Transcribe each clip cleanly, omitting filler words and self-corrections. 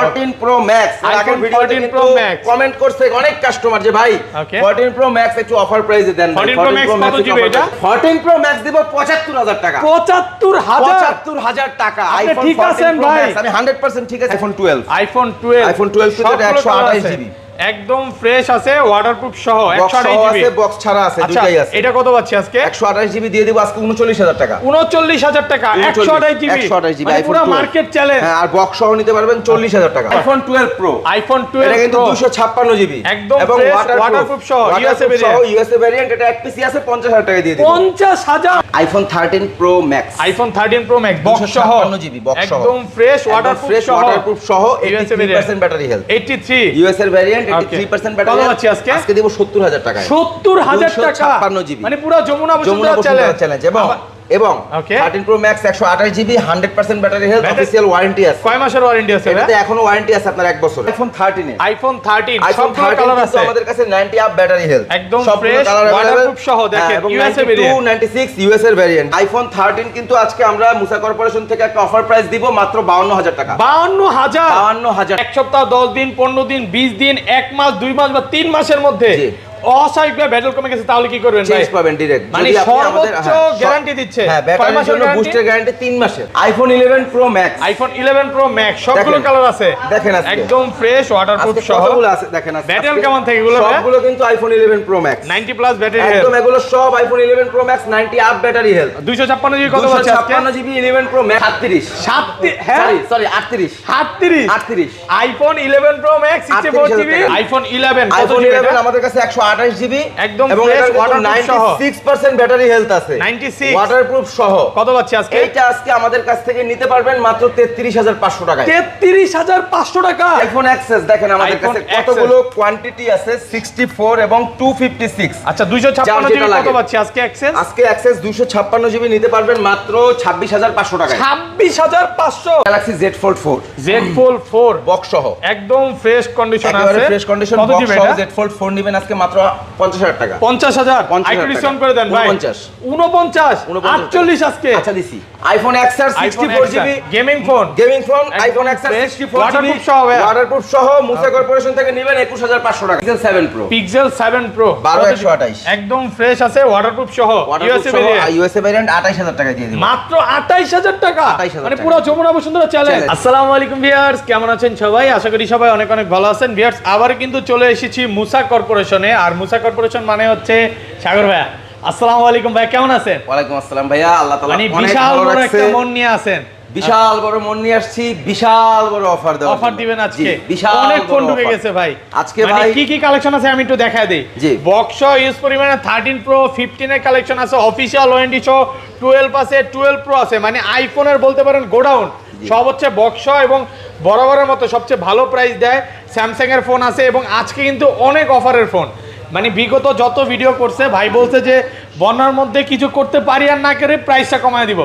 14 Pro Max iPhone 14 Pro Max comment করছে অনেক customer যে ভাই 14 Pro Max একটু অফার প্রাইসে দেন ভাই 14 Pro Max কত জিবি এটা 14 Pro Max দিব 75000 টাকা 75000 টাকা আইফোন ঠিক আছেন ভাই আমি 100% ঠিক আছে আইফোন 12 আইফোন 12 কিন্তু 128 জিবি একদম ফ্রেশ আছে ওয়াটারপ্রুফ সহ 128 জিবি আছে বক্স ছাড়া আছে দুটাই আছে এটা কত পাচ্ছি আজকে 128 জিবি দিয়ে দেব আজকে 39000 টাকা 39000 টাকা 128 জিবি পুরো মার্কেট চ্যালেঞ্জ হ্যাঁ আর বক্স সহ নিতে পারবেন 40000 টাকা আইফোন 12 প্রো আইফোন 12 এটা কিন্তু 256 জিবি একদম ফ্রেশ ওয়াটারপ্রুফ সহ ইউএসএ ভেরিয়েন্ট এটা এক পিসি আছে 50000 টাকা দিয়ে দেব 50000 iPhone 13 pro max iPhone 13 pro max box সহ 256 জিবি বক্স সহ একদম ফ্রেশ ওয়াটারপ্রুফ সহ 83% battery health 83 USA variant 83% battery আজকে দেব 70000 টাকা 70000 টাকা 256 জিবি মানে পুরো যমুনা বসুন্ধরা চ্যালেঞ্জ এবং 13 Pro Max 128 GB 100% battery health official warranty আছে কয় মাসের ওয়ারেন্টি আছে এটাতে এখনো ওয়ারেন্টি আছে আপনার 1 বছর আইফোন 13 সব কালার আছে আমাদের কাছে 90 আপ ব্যাটারি হেলথ একদম ফ্রেশ ওয়াটারপ্রুফ সহ দেখেন USA variant 296 USA variant iPhone 13 কিন্তু আজকে আমরা মুসা কর্পোরেশন থেকে একটা অফার প্রাইস দিব মাত্র 52000 টাকা 52000 এক সপ্তাহ 10 দিন 15 দিন 20 দিন 1 মাস 2 মাস বা 3 মাসের মধ্যে অসাইক্লে ব্যাটারি কমে গেছে তাহলে কি করবেন ভাই চেঞ্জ পাবেন ডাইরেক্ট মানে সর্বোচ্চ গ্যারান্টি দিচ্ছে হ্যাঁ ব্যাটারির জন্য বুস্টার গ্যারান্টি 3 মাসের আইফোন 11 Pro Max সবগুলো কালার আছে দেখেন আজকে একদম ফ্রেশ ওয়াটারপ্রুফ সহ সবগুলো আছে দেখেন আজকে ব্যাটারি কেমন থাকে এগুলো সবগুলো কিন্তু iPhone 11 Pro Max 90 plus battery health একদম এগুলো সব iPhone 11 Pro Max 90 up battery health 256 GB কত আছে আজকে 256 জিবি 11 Pro Max 37 হ্যাঁ sorry 38 iPhone 11 Pro Max 64 GB iPhone 11 কত জিবি এটা আমাদের কাছে 128 জিবি একদম ফ্রেশ ওয়াটারপ্রুফ সহ 96% ব্যাটারি হেলথ আছে 96 ওয়াটারপ্রুফ সহ কত পাচ্ছি আজকে এইটা আজকে আমাদের কাছ থেকে নিতে পারবেন মাত্র 33500 টাকায় 33500 টাকা আইফোন এক্সএস দেখেন আমাদের কাছে কতগুলো কোয়ান্টিটি আছে 64 এবং 256 আচ্ছা 256 জিবি কত পাচ্ছি আজকে এক্সএস 256 জিবি নিতে পারবেন মাত্র 26500 টাকায় 26500 Galaxy Z Fold 4 Z Fold 4 box সহ একদম ফ্রেশ কন্ডিশন আছে ফ্রেশ কন্ডিশন বক্স সহ Z Fold 4 নেবেন আজকে মাত্র 50000 টাকা 50000 আইটি ডিসকাউন্ট করে দেন ভাই 49 48 আজকে আচ্ছা দিছি iPhone XR 64 GB gaming phone iPhone XR 64 GB waterproof সহ মুসা কর্পোরেশন থেকে নেবেন 21500 টাকা পিক্সেল 7 প্রো 12128 একদম ফ্রেশ আছে ওয়াটারপ্রুফ সহ ইউএসএ ভেরিয়েন্ট 28000 টাকা দিয়ে দিন মাত্র 28000 টাকা মানে পুরো যমুনা বসুন্ধরা চ্যালেঞ্জ আসসালামু আলাইকুম ভিউয়ার্স কেমন আছেন সবাই আশা করি সবাই অনেক অনেক ভালো আছেন ভিউয়ার্স আবার কিন্তু চলে এসেছি মুসা কর্পোরেশনে আর মুসা কর্পোরেশন মানে হচ্ছে সাগর ভাইয়া আসসালামু আলাইকুম ভাই কেমন আছেন ওয়ালাইকুম আসসালাম ভাইয়া আল্লাহ তাআলা মানে বিশাল বড় একটা মন নিয়ে আছেন বিশাল বড় মন নিয়ে আসছি বিশাল বড় অফার দিবেন আজকে বিশাল অনেক ফোন ঢুকে গেছে ভাই আজকে ভাই কি কি কালেকশন আছে আমি একটু দেখায় দেই বক্স ইউজ পরিমাণে 13 প্রো 15 এর কালেকশন আছে অফিশিয়াল ওয়ারেন্টি সহ 12 আছে 12 প্রো আছে মানে আইফোনের বলতে পারেন গোডাউন সব হচ্ছে বক্স এবং বরাবরের মতো সবচেয়ে ভালো প্রাইস দেয় স্যামসাং এর ফোন আছে এবং আজকে কিন্তু অনেক অফারের ফোন মানে বিগত যত ভিডিও করছে ভাই বলছে যে বন্যার মধ্যে কিছু করতে পারি আর না করে প্রাইসটা কমায় দিব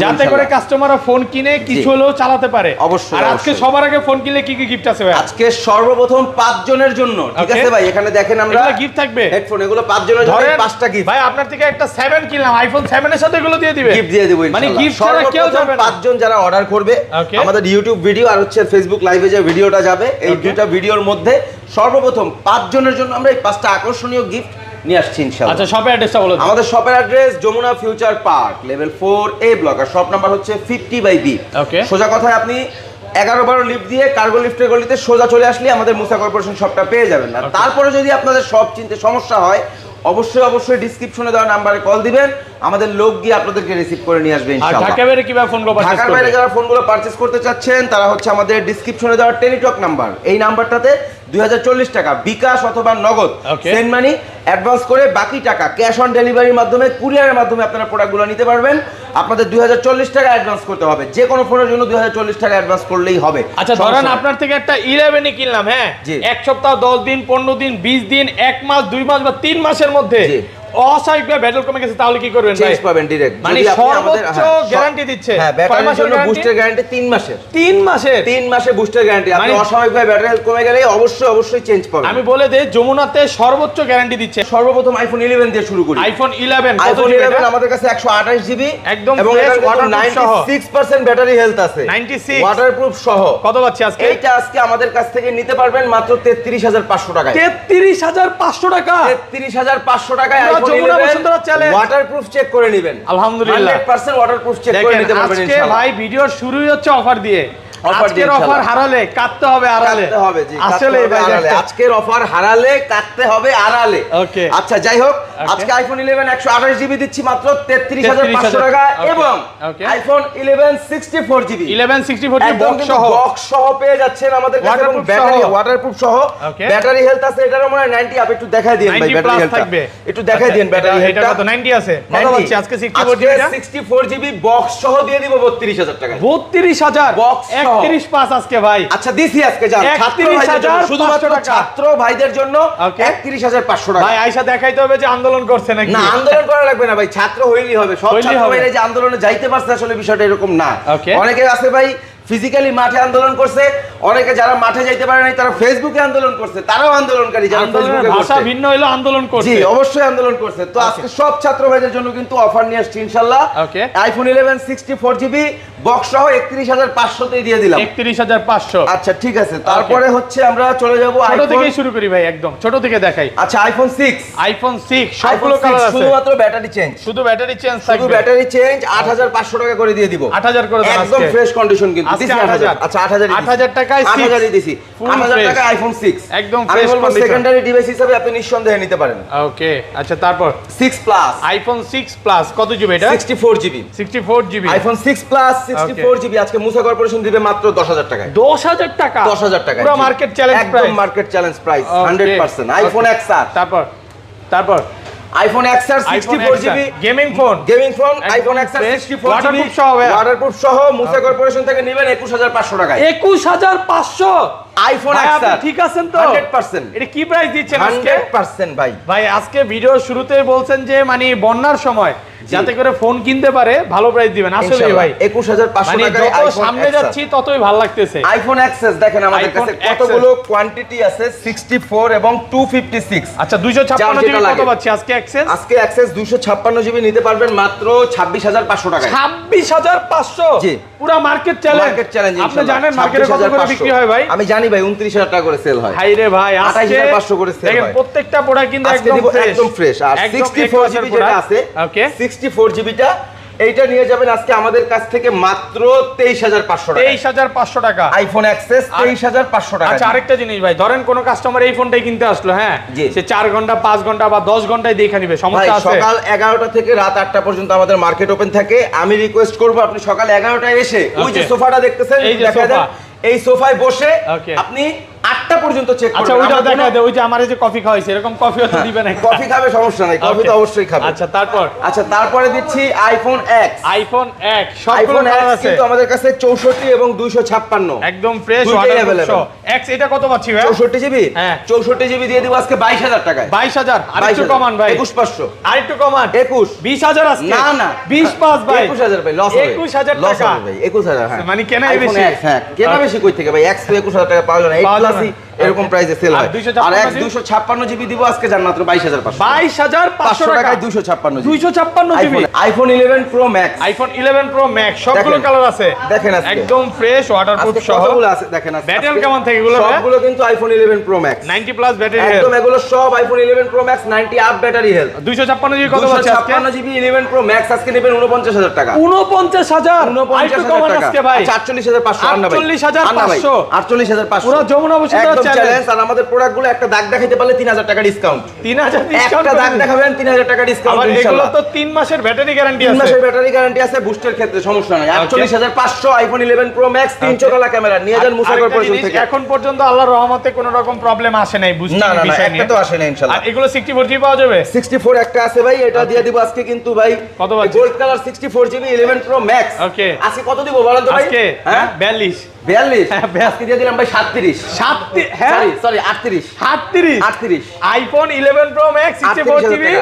যাতে করে কাস্টমাররা ফোন কিনে কিছু হলেও চালাতে পারে অবশ্যই আর আজকে সবার আগে ফোন কিনলে কি কি গিফট আছে ভাই আজকে সর্বপ্রথম 5 জনের জন্য ঠিক আছে ভাই এখানে দেখেন আমরা এগুলো গিফট থাকবে হেডফোন এগুলো 5 জনের জন্য 5টা গিফট ভাই আপনার থেকে একটা 7 কিনলাম আইফোন 7 এর সাথে এগুলো দিয়ে দিবেন গিফট দিয়ে দেব মানে গিফট ছাড়া কেউ যাবে না 5 জন যারা অর্ডার করবে আমাদের ইউটিউব ভিডিও আর হচ্ছে ফেসবুক লাইভে যে ভিডিওটা যাবে এই দুটো ভিডিওর মধ্যে সর্বপ্রথম 5 জনের জন্য আমরা এই 5টা আকর্ষণীয় গিফট নিয়ে আসছি ইনশাআল্লাহ আচ্ছা শপের অ্যাড্রেসটা বলো আমাদের শপের address Jamuna future park level 4A block আর শপ নাম্বার হচ্ছে 50/B ওকে সোজা কথায় আপনি 11-12 লিফট দিয়ে কার্গো লিফটের গলিতে সোজা চলে আসলে আমাদের মুসা কর্পোরেশন শপটা পেয়ে যাবেন না তারপরে যদি আপনাদের সব চিনতে সমস্যা হয় অবশ্যই ডেসক্রিপশনে দেওয়া নম্বরে কল দিবেন আমাদের লোক গিয়ে আপনাদেরকে রিসিভ করে নিয়ে আসবে ইনশাআল্লাহ ঢাকা বাইরে কিভাবে ফোনগুলো পারচেজ করবে ঢাকার বাইরে যারা ফোনগুলো পারচেজ করতে চাচ্ছেন তারা হচ্ছে আমাদের ডেসক্রিপশনে দেওয়া টেলিটক নাম্বার এই নাম্বারটাতে 2040 টাকা বিকাশ অথবা নগদ সেন্ড মানি অ্যাডভান্স করে বাকি টাকা ক্যাশ অন ডেলিভারির মাধ্যমে কুরিয়ারের মাধ্যমে আপনারা প্রোডাক্টগুলো নিতে পারবেন আপনাদের 2040 টাকা অ্যাডভান্স করতে হবে যে কোনো ফোনের জন্য 2040 টাকা অ্যাডভান্স করলেই হবে আচ্ছা ধরেন আপনার থেকে একটা 11 কিনলাম হ্যাঁ এক সপ্তাহ 10 দিন 15 দিন 20 দিন 1 মাস 2 মাস বা 3 মাসের মধ্যে অস্বাভাবিকভাবে ব্যাটারি কমে গেছে তাহলে কি করবেন ভাই? চেঞ্জ পাবেন ডাইরেক্ট। মানে সর্বোচ্চ গ্যারান্টি দিচ্ছে। হ্যাঁ, ব্যাটারির জন্য বুস্টার গ্যারান্টি 3 মাসের। 3 মাসের? 3 মাসের বুস্টার গ্যারান্টি। আপনি অস্বাভাবিকভাবে ব্যাটারি হেলথ কমে গেলে অবশ্যই চেঞ্জ পাবেন। আমি বলে দেই যমুনাতে সর্বোচ্চ গ্যারান্টি দিচ্ছে। সর্বপ্রথম আইফোন 11 দিয়ে শুরু করি। আইফোন 11 আইফোন 11 আমাদের কাছে 128 জিবি একদম এবং ফ্রেশ এটার ওয়াটারপ্রুফ সহ 96% ব্যাটারি হেলথ আছে। 96 ওয়াটারপ্রুফ সহ। কত পাচ্ছি আজকে? এইটা আজকে আমাদের কাছ থেকে নিতে পারবেন মাত্র 33500 টাকায়। 33500 টাকা? 33500 টাকায় iPhone Jamuna Bashundhara challenge waterproof check করে নেবেন। আলহামদুলিল্লাহ 100% ওয়াটারপ্রুফ চেক করে নিতে পারবেন আজকে ইনশাআল্লাহ। ভাই ভিডিওর শুরুই হচ্ছে অফার দিয়ে। অফার আজকের অফার হারালে কাটতে হবে আড়ালে। কাটতে হবে জি, আসলে ভাই আজকের অফার হারালে কাটতে হবে আড়ালে। ওকে আচ্ছা যাই হোক, আজকে আইফোন 11 128 জিবি দিচ্ছি মাত্র 33500 টাকা এবং আইফোন 11 64 জিবি 11 64 জিবি বক্স সহ পেয়ে যাচ্ছেন আমাদের কাছে এবং ব্যাটারি ওয়াটারপ্রুফ সহ। ব্যাটারি হেলথ আছে এটার মনে হয় 90 আপ। একটু দেখাই দিন ভাই ব্যাটারি হেলথ একটু দেখাই দিন ব্যাটারি হেলথ। এটা কত 90 আছে? কত হচ্ছে আজকে 64 জিবি? 64 জিবি বক্স সহ দিয়ে দিব 32000 টাকা। 32000 বক্স 31.5 আজকে ভাই। আচ্ছা দিছি আজকে জান 31500 শুধুমাত্র ছাত্র ভাইদের জন্য 31500 টাকা। ভাই আয়শা দেখাইতে হবে যে আন্দোলন করছে নাকি? না আন্দোলন করা লাগবে না ভাই, ছাত্র হইলেই হবে। সব ছাত্র ভাইরা যে আন্দোলনে যাইতে পারছে আসলে বিষয়টা এরকম না। অনেকে আছে ভাই ফিজিক্যালি মাঠে আন্দোলন করছে, অনেকে যারা মাঠে যাইতে পারে নাই তারা ফেসবুকে আন্দোলন করছে, তারাও আন্দোলনকারী যারা ফেসবুকে ভাষা ভিন্ন হইলো আন্দোলন করছে। জি অবশ্যই আন্দোলন করছে। তো আজকে সব ছাত্র ভাইদের জন্য কিন্তু অফার নিয়ে আসছি ইনশাআল্লাহ। আইফোন 11 64 জিবি বক্স সহ 31500 তে দিয়ে দিলাম। 31500। আচ্ছা ঠিক আছে, তারপরে হচ্ছে আমরা চলে যাব ছোট থেকে শুরু করি ভাই, একদম ছোট থেকে দেখাই। আচ্ছা আইফোন 6 সবগুলো কালার আছে, শুধুমাত্র ব্যাটারি চেঞ্জ। শুধু ব্যাটারি চেঞ্জ থাকবে, শুধু ব্যাটারি চেঞ্জ 8500 টাকা করে দিয়ে দিব। 8000 করে দেন একদম ফ্রেশ কন্ডিশন কিন্তু দিছি 8000। আচ্ছা 8000 টাকায় 8000 ই দিছি। 8000 টাকা আইফোন 6 একদম আমি ফ্রেশ বলবো সেকেন্ডারি ডিভাইস হিসেবে আপনি নিঃসন্দেহে নিতে পারেন। ওকে আচ্ছা তারপর 6 প্লাস আইফোন 6 প্লাস কত জিবি এটা? 64 GB 64 GB iPhone 6 plus 64 GB আজকে মুসা কর্পোরেশন দিবে মাত্র 10000 টাকায়। 10000 টাকা? 10000 টাকা পুরো মার্কেট চ্যালেঞ্জ প্রাইস। একদম market challenge price 100%। IPhone XR তারপর iPhone XR 64 GB gaming phone iPhone XR 64 GB waterproof সহ মুসা কর্পোরেশন থেকে নেবেন 21500 টাকায়। 21500 আইফোন XR ঠিক আছেন তো? 100%। এটা কি প্রাইস দিচ্ছেন আজকে? 100% ভাই। ভাই আজকে ভিডিও শুরুতেই বলছেন যে মানে বন্যার সময় যাতে করে ফোন কিনতে পারে ভালো প্রাইস দিবেন। আসলে ভাই 21500 টাকায় যত সামনে যাচ্ছি ততই ভালো লাগতেছে। আইফোন XS দেখেন আমাদের কাছে কতগুলো কোয়ান্টিটি আছে 64 এবং 256। আচ্ছা 256 জিবি কত পাচ্ছি আজকে XS? আজকে XS 256 জিবি নিতে পারবেন মাত্র 26500 টাকায়। 26500? জি পুরো মার্কেট চ্যালেঞ্জ। আপনি জানেন মার্কেটে কত করে বিক্রি হয় ভাই? আমি জানি ভাই 29000 টাকা করে সেল হয়। হাই রে ভাই আজকে 28500 করে সেল হয়। দেখেন প্রত্যেকটা প্রোডাক্ট কিন্তু একদম ফ্রেশ। আর 64 জিবি যেটা আছে ওকে 64 জিবিটা এইটা নিয়ে যাবেন আজকে আমাদের কাছ থেকে মাত্র 23500 টাকা। 23500 টাকা আইফোন XS 23500 টাকা। আচ্ছা আরেকটা জিনিস ভাই, ধরেন কোন কাস্টমার এই ফোনটাই কিনতে আসলো, হ্যাঁ সে 4 ঘন্টা 5 ঘন্টা বা 10 ঘন্টায় দেখে নিবে, সমস্যা আছে? সকাল 11টা থেকে রাত 8টা পর্যন্ত আমাদের মার্কেট ওপেন থাকে। আমি রিকোয়েস্ট করব আপনি সকাল 11টায় এসে ওই যে সোফাটা দেখতেছেন এই সোফায় বসে আপনি 8টা পর্যন্ত চেক করবেন। আচ্ছা ওইটা দেখা দেয়, ওই যে আমারে যে কফি খাওয়াইছে এরকম কফিও তো দিবেন না? কফি খাবে সমস্যা নাই, কফি তো অবশ্যই খাবে। আচ্ছা তারপরে দিচ্ছি আইফোন X। আইফোন X সবগুলো কালার আছে কিন্তু আমাদের কাছে 64 এবং 256 একদম ফ্রেশ ওয়াটারপ্রুফ X। এটা কত পাচ্ছি ভাই? 64 জিবি 64 জিবি দিয়ে দিব আজকে 22000 টাকায়। 22000 আরেকটু কমান ভাই। 21500 আরেকটু কমান 20000 আজকে। না 20 ভাই 21000 ভাই লস হবে। 21000 টাকা ভাই 21000 হ্যাঁ মানে কেনাই বেশি। হ্যাঁ কেনা বেশি কই থেকে ভাই? X তো 21000 টাকা পাওয়া যায় না, 8 প্লাসই এরকম প্রাইসে সেল হয়। আর X 256 জিবি দিব আজকে জান মাত্র 22500। 22500 টাকায় 256 GB iPhone 11 Pro Max। IPhone 11 Pro Max সবগুলো কালার আছে দেখেন আজকে একদম ফ্রেশ ওয়াটারপ্রুফ সহ সবগুলো আছে দেখেন আজকে। ব্যাটারি কেমন থাকে এগুলো? সবগুলো কিন্তু iPhone 11 Pro Max 90 plus battery health. একদম এগুলো সব iPhone 11 Pro Max 90 up battery health. 256 GB কত আছে আজকে? 256 জিবি 11 Pro Max আজকে নেবেন 49000 টাকা। 49000 আজকে ভাই 48500 আন্না ভাই 48500 48500 পুরো যমুনা বসুন্ধরা চ্যালেঞ্জ। আর আমাদের প্রোডাক্টগুলো একটা দাগ দেখাইতে পারলে 3000 টাকা ডিসকাউন্ট। 3000 ডিসকাউন্ট একটা দাগ দেখাবেন 3000 টাকা ডিসকাউন্ট ইনশাআল্লাহ। এগুলো তো 3 মাসের ব্যাটারি গ্যারান্টি আছে। 3 মাসের ব্যাটারি গ্যারান্টি আছে, বুস্টের ক্ষেত্রে সমস্যা নাই। 48500 আইফোন 11 Pro Max 300 কালা ক্যামেরা নিয়ে যান মুসা কর্পোরেশন থেকে। এখন পর্যন্ত আল্লাহর রহমতে কোনো রকম প্রবলেম আসে নাই বুস্টিং বিষয় নিয়ে। একটা তো আসে না ইনশাআল্লাহ। আর এগুলো 64 জিবি পাওয়া যাবে? 64 একটা আছে ভাই, এটা দিয়ে দিব আজকে কিন্তু ভাই কত পাচ্ছি? Gold colour 64 GB 11 Pro Max ওকে আজকে কত দিব বলেন তো ভাই? আজকে হ্যাঁ 42 42 হ্যাঁ, আজকে দিয়ে দিলাম ভাই 37 হ্যাঁ sorry 38 iPhone 11 pro max 64 GB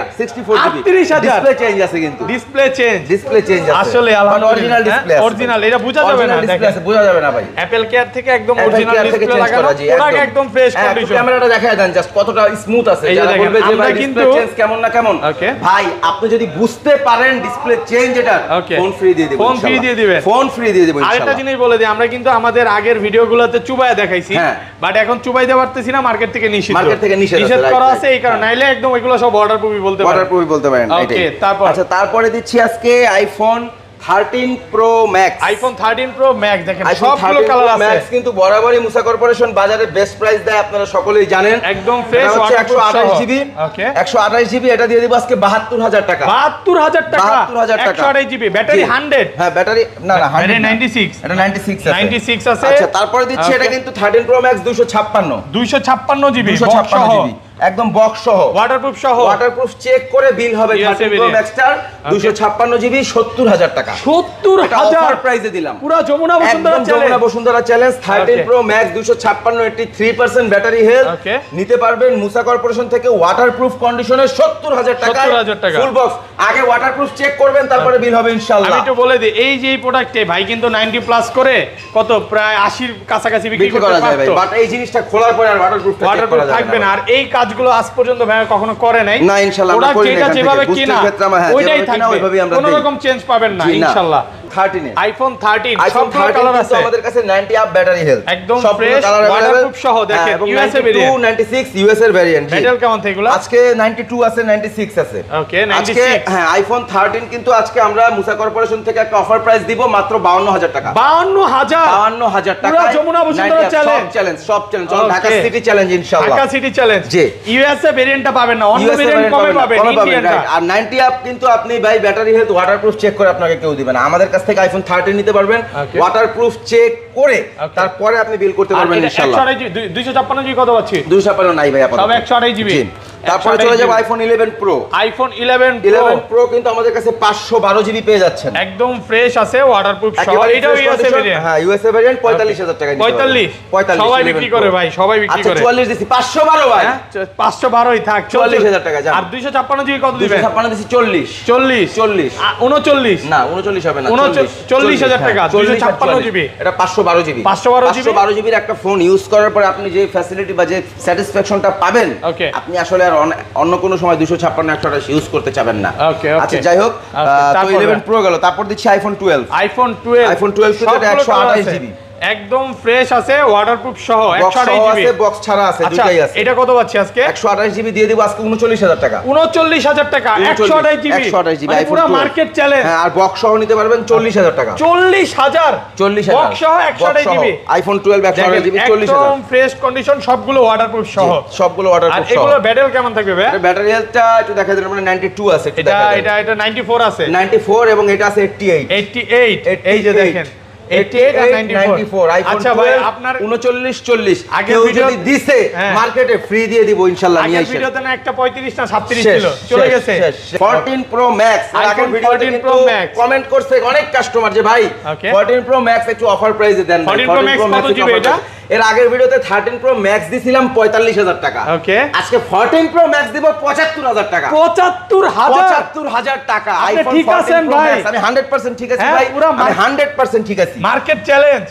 38000 display change আছে কিন্তু ডিসপ্লে চেঞ্জ আছে আসলে অরিজিনাল ডিসপ্লে আছে অরিজিনাল এটা বোঝা যাবে না ডিসপ্লে আছে বোঝা যাবে না ভাই অ্যাপল কেয়ার থেকে একদম Apple অরিজিনাল Care থেকে ডিসপ্লে change লাগানো করা, জি, প্রোডাক্ট একদম। একদম ফ্রেশ হ্যাঁ, একটু কন্ডিশন ক্যামেরাটা দেখায় দেন জাস্ট কতটা স্মুথ আছে এই যে যারা দেখেন, বলবে যে আমরা ভাই কিন্তু- ডিসপ্লে চেঞ্জ কেমন না কেমন Okay. ভাই আপনি যদি বুঝতে পারেন ডিসপ্লে চেঞ্জ এটা Okay. ফোন ফ্রি দিয়ে দেব ফোন free দিয়ে দিবেন। ফোন ফ্রি দিয়ে দেব আরেকটা ইনশাআল্লাহ জিনিস বলে দিই আমরা কিন্তু আমাদের আগের ভিডিওগুলোতে চুবায়া দেখাইছি হ্যাঁ। বাট এখন চুবাইতে পারতেছি না মার্কেট থেকে নিষিদ্ধ Market থেকে নিষেধ আছে, right, করা right, আছে এই কারণে নাইলে একদম ওইগুলো সব অর্ডার প্রুফই বলতে পারেন অর্ডার প্রুফ বলতে পারেন Okay, এটাই। তারপর? আচ্ছা তারপরে দিচ্ছি আজকে iPhone 13 pro max iPhone 13 pro max দেখেন আইফোন সবগুলো 13 কালার প্রো আছে ম্যাক্স কিন্তু বরাবরই মুসা কর্পোরেশন বাজারে বেস্ট প্রাইস দেয় আপনারা সকলেই জানেন একদম fresh, এটা হচ্ছে waterproof 128 সহ। GB Okay. 128 জিবি এটা দিয়ে দিব আজকে 72000 টাকা 72000 টাকা 72000 টাকা 128 জিবি ব্যাটারি জি। 100 হ্যাঁ ব্যাটারি না না 100 ব্যাটারি না। 96 এটা 96 আছে 96 আছে আচ্ছা তারপরে দিচ্ছি এটা Okay. কিন্তু 13 প্রো ম্যাক্স 256 256 জিবি 256 জিবি একদম বক্স সহ ওয়াটারপ্রুফ সহ ওয়াটারপ্রুফ চেক করে বিল হবে USA 13 প্রো variant। ম্যাক্সটার 256 জিবি 70000 টাকা এটা 70000 অফার প্রাইসে দিলাম পুরো যমুনা বসুন্ধরা একদম Jamuna Bashundhara challenge 13 Okay. Pro max 256 83% battery health Okay. নিতে পারবেন মুসা কর্পোরেশন থেকে ওয়াটারপ্রুফ কন্ডিশনে 70000 টাকা 70000 টাকা। ফুল বক্স আগে ওয়াটারপ্রুফ চেক করবেন তারপরে বিল হবে আমি ইনশাআল্লাহ একটু বলে দিই এই যে এই প্রোডাক্টে ভাই কিন্তু 90 প্লাস করে কত প্রায় 80 কাছাকাছি বিক্রি বিক্রি করতে করা যায় ভাই পারতো বাট এই জিনিসটা খোলার পরে আর ওয়াটারপ্রুফ ওয়াটারপ্রুফ থাকবে না আর এই কাজগুলো আজ পর্যন্ত ভাই কখনো করে নাই না, ইনশাআল্লাহ আমরা প্রোডাক্ট করি না যেটা এখান থেকে। যেভাবে বুস্টের কিনা ক্ষেত্রে আমরা, হ্যাঁ, ওইটাই যেভাবে কিনা থাকবে ওইভাবেই আমরা কোনো দেই। রকম চেঞ্জ পাবেন না জি, না। ইনশাআল্লাহ 13 এ আইফোন 13 আইফোন সবগুলো 13 কালার কিন্তু আছে আমাদের কাছে 90 আপ ব্যাটারি হেলথ একদম fresh, waterproof সহ দেখেন, USA variant। 96 ইউএস এর ভেরিয়েন্ট মেটাল কেমন থাকে এগুলো আজকে 92 আছে 96 আছে Okay, আজকে 96 হ্যাঁ আইফোন 13 কিন্তু আজকে আমরা মুসা কর্পোরেশন থেকে একটা অফার প্রাইস দিব মাত্র 52000 টাকা 52000 52000 টাকা পুরো যমুনা বসুন্ধরা challenge। সব চ্যালেঞ্জ চলো Okay. ঢাকা সিটি চ্যালেঞ্জ ইনশাআল্লাহ ঢাকা সিটি চ্যালেঞ্জ জি। ইউএসএ ভেরিয়েন্টটা পাবেন না অন্য USA ভেরিয়েন্ট কমে variant পাবেন কমে পাবেন, ইন্ডিয়ানটা right। আর 90 আপ কিন্তু আপনি ভাই ব্যাটারি হেলথ ওয়াটারপ্রুফ চেক করে আপনাকে কেউ দিবে না আমাদের কাছ থেকে আইফোন 13 নিতে পারবেন Okay. ওয়াটারপ্রুফ চেক করে Okay. তারপরে আপনি বিল করতে আর পারবেন এটা ইনশাআল্লাহ 256 জিবি কত পাচ্ছি 256 নাই ভাই সব আপাতত 128 জিবি জি। তারপরে চলে যাব আইফোন 11 প্রো আইফোন 11 11 প্রো কিন্তু আমাদের কাছে 512 জিবি পেয়ে যাচ্ছেন একদম ফ্রেশ আছে ওয়াটারপ্রুফ সহ একেবারে এটাও fresh ইউএসএ condition, ভেরিয়েন্ট হ্যাঁ ইউএসএ ভেরিয়েন্ট 45000 টাকা 45 সবাই বিক্রি করে ভাই সবাই বিক্রি আচ্ছা করে 44 দিছি 512 ভাই হ্যাঁ 512ই থাক 44000 টাকা যান আর 256 জিবি কত দিবেন 256 দিছি 40 40 40 39 না 39 হবে না 40,000 টাকা, 256 জিবি। এটা 512 জিবি 512 জিবি। 512 জিবির একটা ফোন ইউজ করার পরে আপনি যে ফ্যাসিলিটি বা যে স্যাটিসফ্যাকশনটা পাবেন Okay. আপনি আসলে আর অন্য কোনো সময় 256 128 ইউজ করতে চাবেন না Okay, okay. আচ্ছা যাই হোক তো তারপর 11 প্রো গেল তারপর দিচ্ছি আইফোন 12 আইফোন 12 আইফোন 12 তো যেটা সবগুলো colour 128 আছে। জিবি একদম ফ্রেশ আছে ওয়াটারপ্রুফ সহ বক্স 128 জিবি আছে বক্স ছাড়া আছে আচ্ছা দুটাই আছে এটা কত পাচ্ছি আজকে 128 জিবি দিয়ে দিব আজকে 39000 টাকা 39000 টাকা 128 জিবি 128 জিবি মানে আইফোন পুরো 12 মার্কেট চ্যালেঞ্জ হ্যাঁ আর বক্স সহ নিতে পারবেন 40000 টাকা 40000 40000 বক্স সহ 128 জিবি আইফোন 12 128 জিবি 40000 একদম ফ্রেশ কন্ডিশন সবগুলো ওয়াটারপ্রুফ সহ সবগুলো আর ওয়াটারপ্রুফ সহ এগুলো ব্যাটেল কেমন থাকবে ভাই ব্যাটারি হেলথটা একটু দেখা দিলাম মানে 92 আছে একটু এটা দেখা এটা এটা 94 আছে 94 এবং এটা আছে 88 88 এই যে দেখেন 88 আর 94 আইফোন আচ্ছা ভাই আপনার 39 40 আগের কেউ ভিডিও- যদি দিছে হ্যাঁ। মার্কেটে ফ্রি দিয়ে দিব ইনশাআল্লাহ নিয়ে আগের আসেন ভিডিওতে না একটা 35 না 37 ছিল চলে গেছে 14 প্রো ম্যাক্স iPhone আগের ভিডিওতে 14 কিন্তু Pro Max। কমেন্ট করছে অনেক কাস্টমার যে ভাই Okay. 14 প্রো ম্যাক্স একটু অফার প্রাইসে দেন ভাই। 14 Pro Max কত একটু জিবি offer এটা? price। এর আগের ভিডিওতে 13 প্রো ম্যাক্স দিছিলাম 45000 টাকা Okay. আজকে 14 প্রো ম্যাক্স দিব 75000 টাকা 75000 75000 টাকা আপনি আইফোন ঠিক 14 আছেন Pro ভাই? Max। আমি 100% ঠিক আছি হ্যাঁ, ভাই পুরা আমি 100% ঠিক আছি market challenge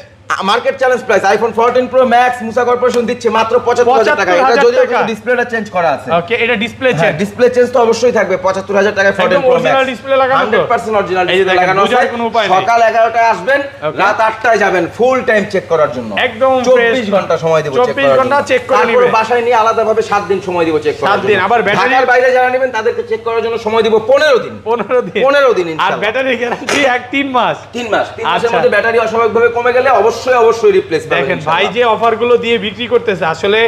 market challenge price iPhone 14 pro max Musa corporation দিচ্ছে মাত্র 75000 টাকা এটা 75,000 যদিও টাকা। ডিসপ্লেটা চেঞ্জ করা আছে ওকে এটা ডিসপ্লে হ্যাঁ চেঞ্জ ডিসপ্লে চেঞ্জ তো অবশ্যই থাকবে 75000 টাকায় 14 একদম প্রো original ম্যাক্স display লাগানো তো? 100% অরিজিনাল এই যে ডিসপ্লে দেখেন, লাগানো বোঝার আছে কোনো উপায় নেই। সকাল 11টায় আসবেন Okay. রাত 8টায় যাবেন ফুল টাইম চেক করার জন্য একদম 24 fresh। ঘন্টা সময় দেব চেক 24 করার ঘন্টা জন্য। check করে তারপর নিবে। বাসায় নিয়ে আলাদাভাবে 7 দিন সময় দিব চেক করার 7 দিন, জন্য। আবার battery- ঢাকার বাইরে যারা নেবেন তাদেরকে চেক করার জন্য সময় দিব 15 দিন 15 দিন 15 দিন আর ইনশাআল্লাহ ব্যাটারি গ্যারান্টি 3 মাস 3 মাস 3 মাসের আচ্ছা। মধ্যে ব্যাটারি অস্বাভাবিকভাবে কমে গেলে অবশ্যই রিপ্লেস করবেন দেখেন ভাই যে অফারগুলো দিয়ে বিক্রি করতেছে আসলে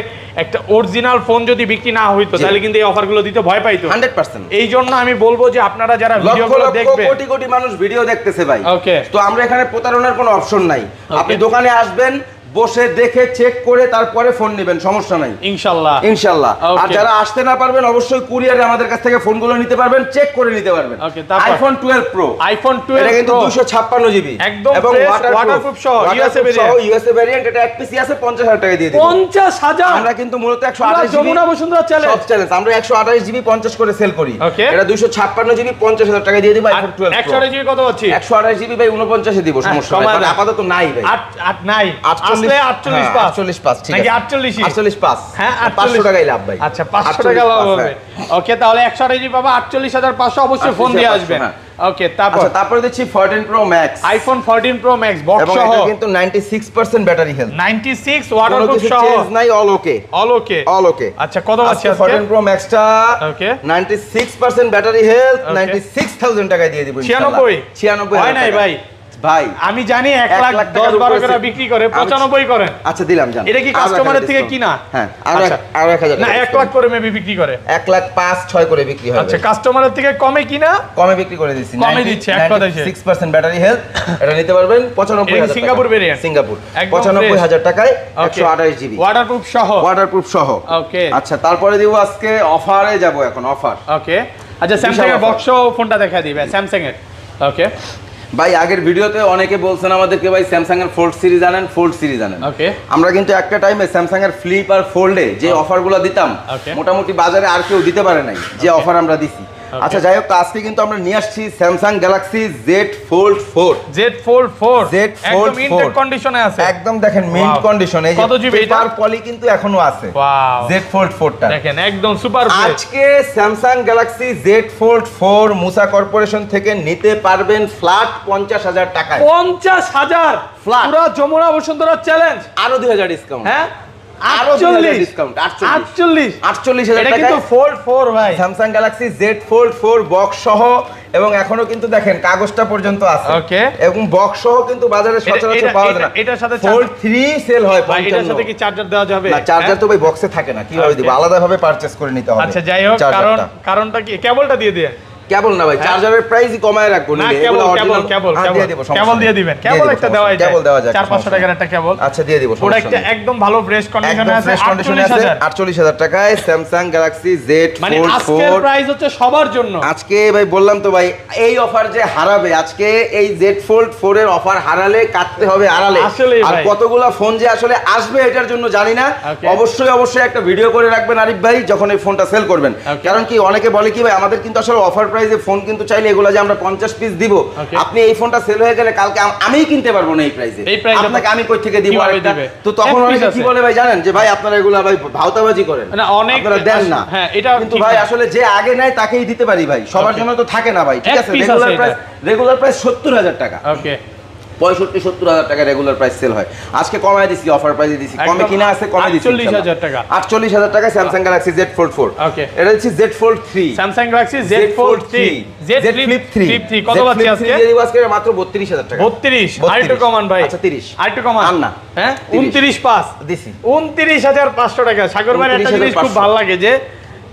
একটা অরিজিনাল ফোন যদি বিক্রি না হইতো জি। তাহলে কিন্তু এই অফারগুলো দিতে ভয় পাইতো 100% এই জন্য আমি বলবো যে আপনারা যারা লক্ষ ভিডিওগুলো লক্ষ দেখবেন কোটি কোটি মানুষ ভিডিও দেখতেছে ভাই Okay. তো আমরা এখানে প্রতারণার কোনো অপশন নাই আপনি দোকানে আসবেন বসে দেখে চেক করে তারপরে ফোন নেবেন, সমস্যা নাই ইনশাআল্লাহ ইনশাআল্লাহ। আর যারা আসতে না পারবেন অবশ্যই কুরিয়ারে আমাদের কাছ থেকে ফোনগুলো নিতে পারবেন, চেক করে নিতে পারবেন। আইফোন 12 প্রো, আইফোন 12 এটা কিন্তু 256 জিবি একদম এবং ওয়াটারপ্রুফ সহ ইউএসএ ভেরিয়েন্ট। এটা এক পিসি আছে 50000 টাকা দিয়ে দিই। 50000 আমরা কিন্তু মূলত 128 জিবি যমুনা বসুন্ধরা চ্যালেঞ্জ সব চ্যালেঞ্জ আমরা 128 জিবি 50 করে সেল করি। এটা 256 জিবি 50000 টাকা দিয়ে দিব। আইফোন 12 প্রো 128 জিবি কত হচ্ছে? 128 জিবি ভাই 49 এ দিব, সমস্যা নাই, আপাতত নাই ভাই। 8 নাই, আসলে 48 পাস 48 পাস ঠিক আছে নাকি 48 48 পাস। হ্যাঁ 500 টাকাই লাভ ভাই। আচ্ছা 500 টাকা লাভ হবে। ওকে তাহলে 128 জিবি পাবা 48500, অবশ্যই ফোন দিয়ে আসবেন। ওকে তারপরে দিচ্ছি 14 pro max, iPhone 14 pro max box সহ, এটা কিন্তু 96% ব্যাটারি হেলথ, 96 ওয়াটারপ্রুফ সহ, চেঞ্জ নাই, all okay all okay all ওকে। আচ্ছা কত আছে আজকে 14 প্রো ম্যাক্সটা? ওকে 96% ব্যাটারি হেলথ 96000 টাকায় দিয়ে দিব ইনশাআল্লাহ। 96 হয় নাই ভাই ভাই আমি জানি 1,10,12 করে বিক্রি করে 95 করেন। আচ্ছা দিলাম জান, এটা কি কাস্টমারের থেকে কিনা? হ্যাঁ আরো 1000 না 1 লাখ করে মেবি বিক্রি করে, 1,05,6 করে বিক্রি হয়। আচ্ছা কাস্টমারের থেকে কমে কিনা কমে বিক্রি করে দিচ্ছি, কমে দিচ্ছে এক কথায় 6% ব্যাটারি হেলথ। এটা নিতে পারবেন 95000 সিঙ্গাপুর ভেরিয়েন্ট, সিঙ্গাপুর 95000 টাকায় 128 জিবি ওয়াটারপ্রুফ সহ, ওয়াটারপ্রুফ সহ। ওকে আচ্ছা তারপরে দিব আজকে অফারে যাব এখন অফার। ওকে আচ্ছা স্যামসাং এর বক্স ফোনটা দেখা দিবে স্যামসাং এর। ওকে ভাই আগের ভিডিওতে অনেকে বলছেন আমাদেরকে ভাই স্যামসাং এর ফোল্ড সিরিজ আনেন, ফোল্ড সিরিজ আনেন। ওকে আমরা কিন্তু একটা টাইমে স্যামসাং এর ফ্লিপ আর ফোল্ডে যে অফারগুলো দিতাম মোটামুটি বাজারে আর কেউ দিতে পারে নাই যে অফার আমরা দিছি। আচ্ছা যাই হোক, আজকে কিন্তু আমরা নিয়ে আসছি Samsung Galaxy Z Fold 4। Z Fold 4 একদম মিন্ট কন্ডিশনে আছে, একদম দেখেন মিন্ট কন্ডিশনে, কত জিবি এটা? পেপার পলি কিন্তু এখনো আছে। ওয়াও Z Fold 4 টা দেখেন একদম সুপার। আজকে স্যামসাং গ্যালাক্সি Z Fold 4 মুসা কর্পোরেশন থেকে নিতে পারবেন ফ্ল্যাট 50000 টাকায়। 50000 ফ্ল্যাট, পুরো যমুনা বসুন্ধরা চ্যালেঞ্জ, আরো 2000 ডিসকাউন্ট। হ্যাঁ 48 ডিসকাউন্ট, 48000 এটা টাকা। কিন্তু Fold 4 ভাই, Samsung Galaxy Z Fold 4 box সহ, এবং এখনো কিন্তু দেখেন কাগজটা পর্যন্ত আছে। ওকে এবং বক্স সহ কিন্তু বাজারে সচরাচর পাওয়া যায় না। এটার সাথে Fold 3 সেল হয় 55। এটার সাথে কি চার্জার দেওয়া যাবে? না চার্জার তো ভাই বক্সে থাকে না, কিভাবে দিব? আলাদা ভাবে পারচেজ করে নিতে হবে। আচ্ছা যাই হোক, কারণটা কি? কেবলটা দিয়ে দিয়ে কেবল না ভাই, চার্জারের প্রাইসই কমায় রাখবো না, কেবল দিয়ে দিবেন। কেবল একটা দেওয়া যায়, কেবল দেওয়া যায় 4-500 টাকার একটা কেবল। আচ্ছা দিয়ে দিব, প্রোডাক্টটা একদম ভালো ফ্রেশ কন্ডিশনে আছে, 48000 টাকায় স্যামসাং গ্যালাক্সি Z Fold 4। মানে আজকের প্রাইস হচ্ছে সবার জন্য। আজকে ভাই বললাম তো ভাই, এই অফার যে হারাবে আজকে, এই Z Fold 4 এর অফার হারালে কাটতে হবে আড়ালে। আর কতগুলো ফোন যে আসলে আসবে এটার জন্য জানি না। অবশ্যই একটা ভিডিও করে রাখবেন আরিফ ভাই যখন এই ফোনটা সেল করবেন। কারণ কি অনেকে বলে কি ভাই আমাদের কিন্তু আসলে অফার প্রাইসে ফোন কিন্তু চাইলে এগুলা যে আমরা 50 পিস দিব, আপনি এই ফোনটা সেল হয়ে গেলে কালকে আমিই কিনতে পারবো না এই প্রাইসে, আপনাকে আমি কই থেকে দিব আরেকটা? তো তখন অনেকে কি বলে ভাই জানেন, যে ভাই আপনারা এগুলা ভাই ভাউতাবাজি করেন, আপনারা দেন না। কিন্তু ভাই আসলে যে আগে নেয় তাকেই দিতে পারি ভাই, সবার জন্য তো থাকে না ভাই, ঠিক আছে? রেগুলার প্রাইস 70000 টাকা, 65-70 টাকা রেগুলার প্রাইস সেল হয়। আজকে কমায় দিছি, অফার প্রাইসে দিছি, কমে কিনা আছে কমে দিছি 48000 টাকা, 48000 টাকা স্যামসাং গ্যালাক্সি Z Fold 4। এটা হচ্ছে Z Fold 3, Samsung Galaxy Z Fold 3, Z Flip 3 কত পাচ্ছি আজকে? আজকে মাত্র 32000 টাকা। 32 আরেকটু কমান ভাই। আচ্ছা 30 আরেকটু কমান আর না, হ্যাঁ 29.5 দিছি, 29500 টাকা। সাগর ভাই একটা জিনিস খুব ভালো লাগে যে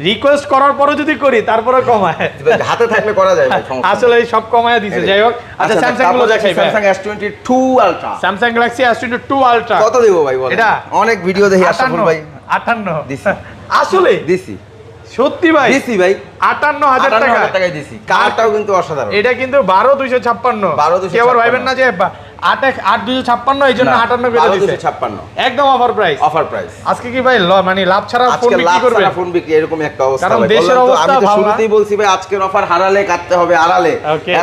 রিকোয়েস্ট করার পরে যদি করি তারপরে কমায়, হাতে থাকলে করা যায় ভাই, আসলে সব কমায় দিছে। যাই হোক, আচ্ছা স্যামসাং গুলো দেখাই ভাই। Samsung S22 ultra, Samsung Galaxy S22 ultra কত দেব ভাই বলেন? এটা অনেক ভিডিও দেখি আশরাফুল ভাই 58 দিছি, আসলে দিছি সত্যি ভাই দিছি ভাই 58000 টাকায় দিছি। কারটাও কিন্তু অসাধারণ, এটা কিন্তু 12256 কেউ আবার ভাইবেন না যে 8256 এই জন্য 58 করে দিয়েছে, 5256 একদম অফার প্রাইস। আজকে কি ভাই মানে লাভ ছাড়া ফোন বিক্রি করবে? ফোন বিক্রি এরকম একটা অবস্থা, কারণ দেশের অবস্থা আমি তো শুরুতেই বলছি ভাই আজকের অফার হারালে কাটতে হবে আড়ালে।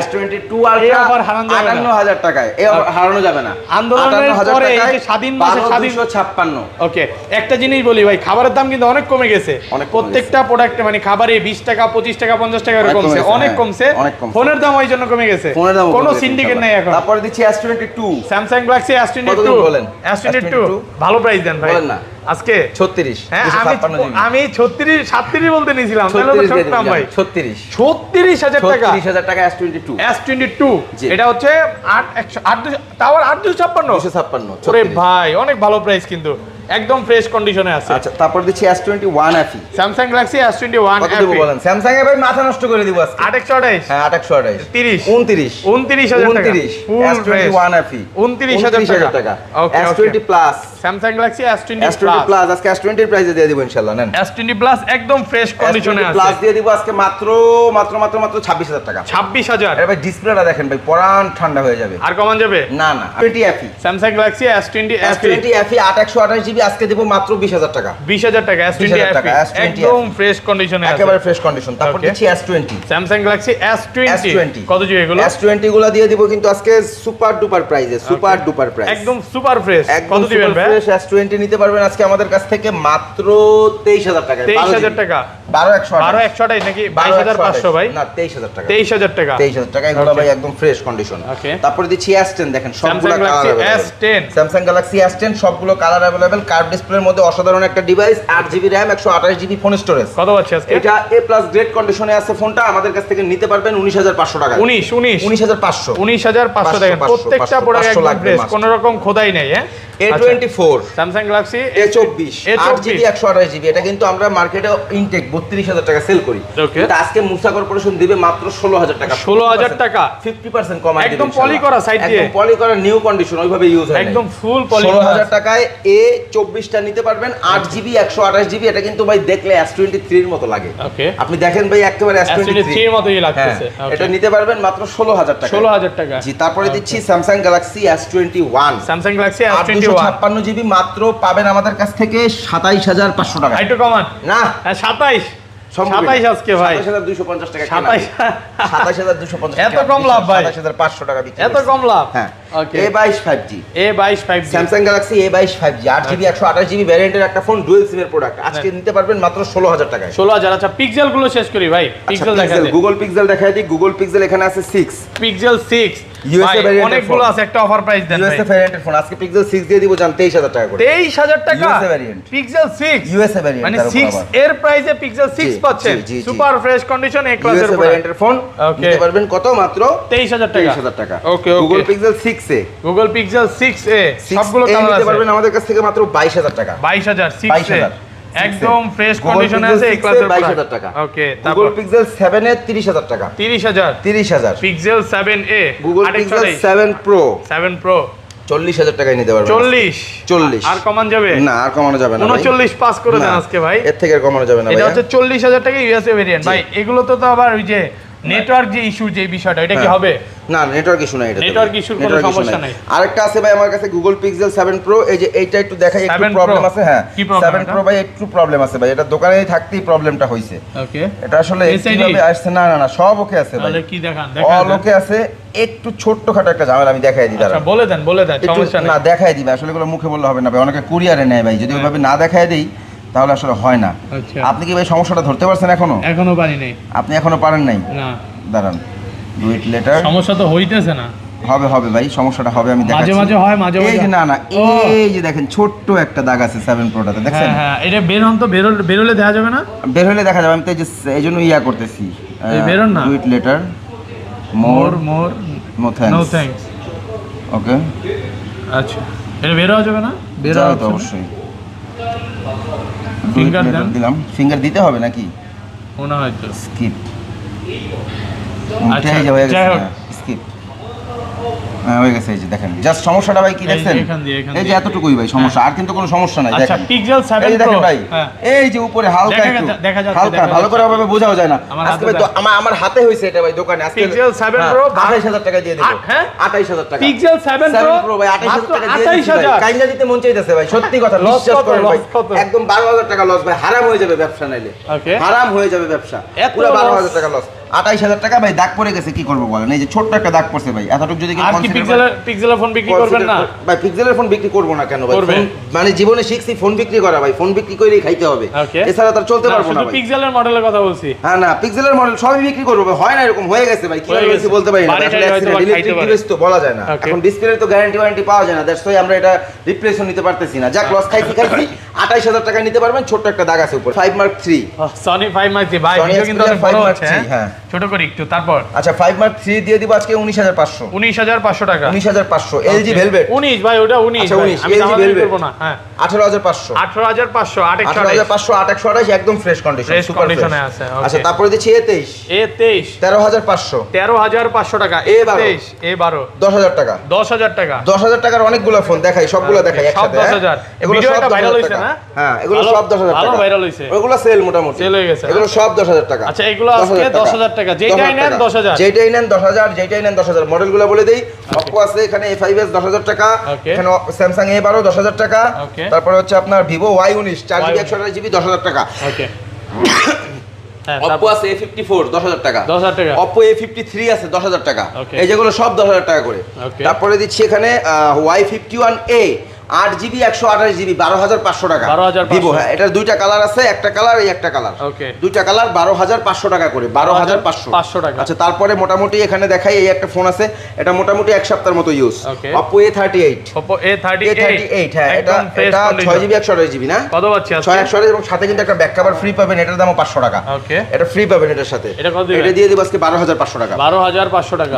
S22 আলট্রা অফার হারানো যাবে না, 58000 টাকায় এই অফার হারানো যাবে না। আন্দোলনের পরে এই যে স্বাধীন মাসে স্বাধীন 256। ওকে একটা জিনিস বলি ভাই, খাবারের দাম কিন্তু অনেক কমে গেছে, প্রত্যেকটা প্রোডাক্টে মানে খাবারে 20 টাকা 25 টাকা 50 টাকা এরকম কমছে, অনেক কমছে। ফোনের দাম ওই জন্য কমে গেছে, কোনো সিন্ডিকেট নাই এখন। তারপরে দিচ্ছি S22 স্যামসাং গ্যালাক্সি S22 বলেন, S22 ভালো প্রাইস দেন ভাই বলেন না আজকে 36। হ্যাঁ আমি 37 বলতে নিয়েছিলাম, তাহলে তো ঠকতাম ভাই। 36000 টাকা, 36000 টাকা S22 এটা হচ্ছে 8 টাওয়ার 256 256। ওরে ভাই অনেক ভালো প্রাইস কিন্তু একদম ফ্রেশ কন্ডিশনে আছে। আচ্ছা তারপর দিচ্ছি S21 FE, Samsung Galaxy S21 কত দেব বলেন? স্যামসাং এ ভাই মাথা নষ্ট করে দিব আজকে। 828 হ্যাঁ 828 30 29 29000 টাকা, 29 S21 FE 29000 টাকা। ওকে S20 plus, Samsung Galaxy S20 plus আজকে S20 এর প্রাইসে দিয়ে দিব ইনশাআল্লাহ। নেন S20 প্লাস একদম ফ্রেশ কন্ডিশনে আছে। প্লাস দিয়ে দিব আজকে মাত্র 26000 টাকা। 26000। আরে ভাই ডিসপ্লেটা দেখেন ভাই, পরান ঠান্ডা হয়ে যাবে। আর কমান যাবে? না না 20 FE, Samsung Galaxy S20 FE 8128 GB আজকে দিব মাত্র 20000 টাকা। 20000 টাকা S20 টাকা, FE S20 একদম ফ্রেশ কন্ডিশনে আছে, একেবারে ফ্রেশ কন্ডিশন। তারপর Okay. দিচ্ছি S20, স্যামসাং গ্যালাক্সি S20 কত জিবি এগুলো? S20 গুলো দিয়ে দিব কিন্তু আজকে সুপার ডুপার প্রাইসে, সুপার ডুপার প্রাইস, একদম সুপার ফ্রেশ। একদম কত দিবেন ভাই? ফ্রেশ S20 নিতে পারবেন আজকে আমাদের কাছ থেকে মাত্র 23000 টাকা। 23000 টাকা, 12128 নাকি 22500 ভাই? না 23000 টাকা, 23000 টাকা, 23000 টাকা এগুলো ভাই একদম ফ্রেশ কন্ডিশন। Okay. তারপর দিচ্ছি S10, দেখেন সবগুলো Samsung colour Galaxy S10 Samsung Galaxy S10 সবগুলো কালার अवेलेबल, কার্ভ ডিসপ্লের মধ্যে অসাধারণ একটা device, 8GB RAM 128GB phone storage. কত আছে আজকে? এটা A+ গ্রেড কন্ডিশনে আছে ফোনটা, আমাদের কাছ থেকে নিতে পারবেন 19500 টাকা। 19500 19500 টাকা। প্রত্যেকটা প্রোডাক্ট একদম ফ্রেশ, কোনো রকম খোদাই নেই। হ্যাঁ A24 Samsung Galaxy A24 8GB 128GB, এটা কিন্তু আমরা মার্কেটে ইনটেক 32000 টাকা সেল করি। কিন্তু আজকে মুসা কর্পোরেশন দিবে মাত্র 16000 টাকা। 16000 টাকা 50% কমাই দিবে একদম পলি করা সাইড দিয়ে, একদম পলি করা নিউ কন্ডিশন, ওইভাবে ইউজ হয় একদম ফুল পলি। 16000 টাকায় A24 টা নিতে পারবেন 8GB 128GB, এটা কিন্তু ভাই দেখলে S23 এর মতো লাগে। ওকে আপনি দেখেন ভাই একেবারে S23 এর মতোই লাগতেছে। এটা নিতে পারবেন মাত্র 16000 টাকা। 16000 টাকা। জি তারপরে দিচ্ছি Samsung Galaxy S21, Samsung Galaxy S21 856GB মাত্র পাবেন আমাদের কাছ থেকে 27500 টাকা। একটু কমান না 27 27 আজকে ভাই 27250 টাকা। 27250 টাকা এত কম লাভ ভাই? 27500 টাকা বিক্রি। এত কম লাভ? হ্যাঁ ওকে A22 5G, A22 5G Samsung Galaxy A22 5G 8GB 128GB ভ্যারিয়েন্টের একটা ফোন, ডুয়াল সিম এর প্রোডাক্ট, আজকে নিতে পারবেন মাত্র 16000 টাকায়। 16000। আচ্ছা পিক্সেল গুলো শেষ করি ভাই, পিক্সেল দেখা দে। গুগল পিক্সেল দেখাই দিই। গুগল পিক্সেল এখানে আছে 6, পিক্সেল 6 USA ভ্যারিয়েন্ট অনেকগুলো আছে, একটা অফার প্রাইস দেন ভাই। USA ভ্যারিয়েন্টের ফোন আজকে পিক্সেল 6 দিয়ে দিব জান 23000 টাকা করে। 23000 টাকা USA variant, pixel 6 USA variant, মানে 6 এর প্রাইসে পিক্সেল 6 পাচ্ছেন, সুপার ফ্রেশ কন্ডিশন এ ক্লাসের USA ভ্যারিয়েন্টের ফোন নিতে পারবেন কত? মাত্র 23000 টাকা। 23000 টাকা। ওকে গুগল পিক্সেল 6 এ, গুগল পিক্সেল 6a সবগুলো কালার নিতে আছে, পারবেন আমাদের কাছ থেকে মাত্র 22000 টাকা। 22000 6a 22000 একদম ফ্রেশ কন্ডিশনে আছে এই ক্লাসের 22000 টাকা। ওকে গুগল তারপর পিক্সেল 7 এ 30000 টাকা। 30000 pixel 7a Google pixel 7 pro 7 pro 40000 টাকায় নিতে পারবেন। 40 আর কমান যাবে? না আর কমানো যাবে না। 39 পাস করে দেন আজকে ভাই, এর থেকে আর কমানো যাবে না ভাই। এটা হচ্ছে 40000 টাকা ইউএসএ ভেরিয়েন্ট ভাই। এগুলো তো আবার ওই যে নেটওয়ার্ক যে ইস্যু যে বিষয়টা, এটা কি হবে? না নেটওয়ার্ক ইস্যু নাই, এটা নেটওয়ার্ক ইস্যুর কোনো সমস্যা নাই। আরেকটা আছে ভাই আমার কাছে গুগল পিক্সেল 7 প্রো, এই যে এইটা একটু দেখাই, একটু 7 প্রবলেম আছে। হ্যাঁ কি প্রবলেম? 7 প্রো ভাই একটু প্রবলেম আছে ভাই, এটা দোকানেই থাকতেই প্রবলেমটা হইছে। ওকে এটা আসলে SID? কিভাবে আসছে? না না না সব ওকে আছে ভাই, তাহলে কি দেখান অল ওকে আছে, একটু ছোটখাটো একটা ঝামেলা আমি দেখাই দিই। আচ্ছা বলে দেন সমস্যা না নাই। দেখাই দিবে, আসলে এগুলো মুখে বললে হবে না ভাই, অনেকে কুরিয়ারে নেয় ভাই, যদি ওইভাবে না দেখাই দেই তাহলে আসলে হয় না। আচ্ছা আপনি কি ভাই সমস্যাটা ধরতে পারছেন এখনো? এখনো পারি নাই। আপনি এখনো পারেন নাই? না দাঁড়ান, ডু ইট লেটার। সমস্যা তো হইতেছে না। হবে হবে ভাই, সমস্যাটা হবে, আমি দেখাচ্ছি। মাঝে মাঝে হয়, মাঝে এই মাঝে যে না না এই যে দেখেন ছোট্ট একটা দাগ আছে 7 প্রোটাতে, দেখছেন? হ্যাঁ হ্যাঁ এটা বের হন তো, বেরোলে দেখা যাবে না? বের হলে দেখা যাবে, আমি তো এই জন্য ইয়া করতেছি। বেরোন না। Do it later more no thanks. Thanks. Okay আচ্ছা এটা বের হওয়া যাবে না? বের যাও হওয়া তো অবশ্যই। ফিঙ্গার দেন। দিলাম, ফিঙ্গার দিতে হবে নাকি? মনে হয় তো স্কিপ। আচ্ছা, এই যে হয়ে যাই গেছে, হোক। স্কিপ। হ্যাঁ হয়ে গেছে, এই যে দেখেন জাস্ট সমস্যাটা ভাই কি দেখছেন? এখান দিয়ে এই যে এতটুকুই ভাই সমস্যা, আর কিন্তু কোনো সমস্যা নাই। আচ্ছা দেখেন পিক্সেল 7 এই যে প্রো দেখেন ভাই, এই যে উপরে হালকা একটু হালকা, ভালো করে ভাবে বোঝাও যায় না আজকে ভাই। তো আমার হাতে হইছে এটা ভাই দোকানে আজকে পিক্সেল 7 প্রো 28000 টাকা দিয়ে দেব। হ্যাঁ 28000 টাকা পিক্সেল 7 প্রো ভাই 28000 টাকা দিয়ে দিচ্ছি ভাই। 28000 কাইন্ডা দিতে মন চাইতেছে ভাই, সত্যি কথা বিশ্বাস করেন ভাই, একদম 12000 টাকা লস ভাই, হারাম হয়ে যাবে ব্যবসা নাইলে। ওকে হারাম হয়ে যাবে ব্যবসা, পুরো 12000 টাকা লস। 28000 টাকা ভাই দাগ পড়ে গেছে, কি করব বলেন? এই যে ছোট্ট একটা দাগ পড়ছে ভাই, এতটুকু যদি আর কি পিক্সেলের ফোন বিক্রি করবেন না ভাই? পিক্সেলের ফোন বিক্রি করব না কেন ভাই? মানে জীবনে শিখছি ফোন বিক্রি করা ভাই, ফোন বিক্রি করেই খাইতে হবে, এছাড়া তার চলতে পারবো না ভাই। পিক্সেলের মডেলের কথা বলছি। হ্যাঁ না পিক্সেলের মডেল সবই বিক্রি করব ভাই, হয় না এরকম হয়ে গেছে ভাই, কি হয়েছে বলতে পারি না আসলে। ইলেকট্রিক ডিভাইস তো বলা যায় না, এখন ডিসপ্লের তো গ্যারান্টি ওয়ারেন্টি পাওয়া যায় না, দ্যাটস ওয়াই আমরা এটা রিপ্লেসও নিতে পারতেছি না। যাক লস খাইছি 28000 টাকা নিতে পারবেন, ছোট্ট একটা দাগ আছে উপরে। 5 Mark 3 সনি 5 Mark 3 ভাই, ভিডিও কিন্তু অনেক বড় হচ্ছে। হ্যাঁ ছোট করি একটু, তারপর আচ্ছা 5 মার্ক 3 দিয়ে দিব আজকে 19500। 19500 টাকা। 19500 এলজি ভেলভেট। 19 ভাই, ওটা 19। আচ্ছা 19 আমি এলজি দামাদামি ভেলভেট করব না। হ্যাঁ 18500। 18500 18500 128 একদম ফ্রেশ কন্ডিশন, ফ্রেশ সুপার কন্ডিশনে আছে। আচ্ছা তারপরে দিচ্ছি A23। A23 13500। 13500 টাকা। A23 A12 10000 টাকা। 10000 টাকা। 10000 টাকার অনেকগুলো ফোন দেখাই, সবগুলো দেখাই সব একসাথে। 10000। এগুলো সব ভিডিওটা ভাইরাল 10000 হইছে টাকা। না? হ্যাঁ এগুলো সব 10000 টাকা। ভালো ভাইরাল হইছে। ওগুলো সেল মোটামুটি সেল হয়ে গেছে। এগুলো সব 10000 টাকা। আচ্ছা এগুলো আজকে 10000 টাকা। যেটাই নেন 10000। যেটাই নেন 10000, যেটাই নেন 10000। মডেলগুলো বলে দেই, Oppo আছে এখানে A5s 10000 টাকা, এখানে Samsung A12 10000 টাকা, তারপরে হচ্ছে আপনার Vivo Y19 4GB 128GB 10000 টাকা। ওকে। Oppo আছে A54 10000 টাকা। 10000 টাকা। Oppo A53 আছে 10000 টাকা। Okay. এই যেগুলো সব 10000 টাকা করে। Okay. তারপরে দিচ্ছি এখানে Y51A 8GB 128GB 12500 টাকা। 12500 Vivo, হ্যাঁ এটার দুইটা কালার আছে, একটা কালার এই একটা কালার। Okay. দুইটা কালার 12500 টাকা করে, 12500 500 টাকা। আচ্ছা তারপরে মোটামুটি এখানে দেখাই এই একটা ফোন আছে, এটা মোটামুটি এক সপ্তাহের মতো use. Okay. Oppo A38। Oppo A38 হ্যাঁ এটা 6GB 128GB না? কত পাচ্ছি আজকে? 628 এবং সাথে কিন্তু একটা ব্যাক কভার ফ্রি পাবেন, এটার দামও 500 টাকা। ওকে। এটা ফ্রি পাবেন এটার সাথে। এটা কত দিবেন? এটা দিয়ে দিব আজকে 12500 টাকা। 12500 টাকা।